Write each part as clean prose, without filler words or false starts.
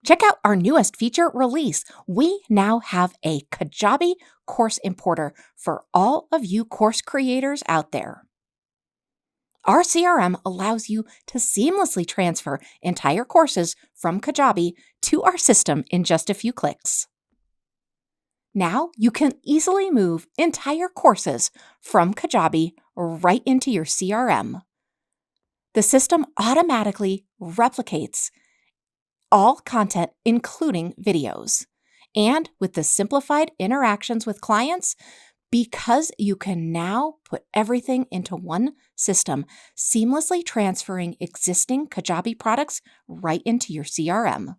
Check out our newest feature release. We now have a Kajabi Course Importer for all of you course creators out there. Our CRM allows you to seamlessly transfer entire courses from Kajabi to our system in just a few clicks. Now you can easily move entire courses from Kajabi right into your CRM. The system automatically replicates all content, including videos. And with the simplified interactions with clients, because you can now put everything into one system, seamlessly transferring existing Kajabi products right into your CRM.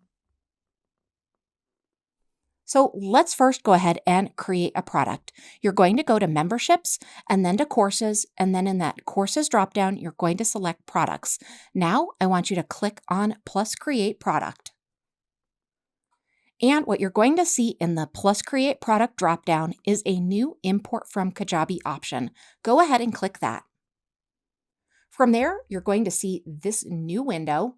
So let's first go ahead and create a product. You're going to go to memberships and then to courses, and then in that courses dropdown, you're going to select products. Now I want you to click on plus create product. And what you're going to see in the plus create product dropdown is a new import from Kajabi option. Go ahead and click that. From there, you're going to see this new window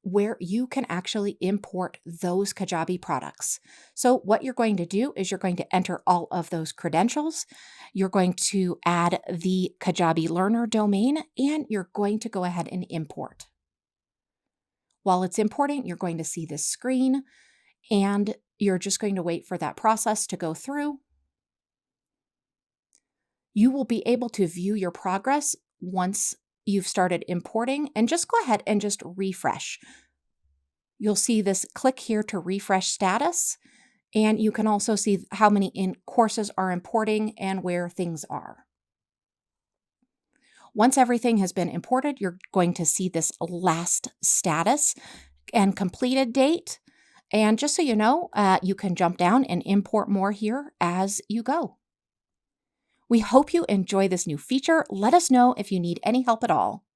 where you can actually import those Kajabi products. So what you're going to do is you're going to enter all of those credentials. You're going to add the Kajabi learner domain, and you're going to go ahead and import. While it's importing, you're going to see this screen, and you're just going to wait for that process to go through. You will be able to view your progress once you've started importing, and just go ahead and just refresh. You'll see this click here to refresh status, and you can also see how many courses are importing and where things are. Once everything has been imported, you're going to see this last status and completed date. And just so you know, you can jump down and import more here as you go. We hope you enjoy this new feature. Let us know if you need any help at all.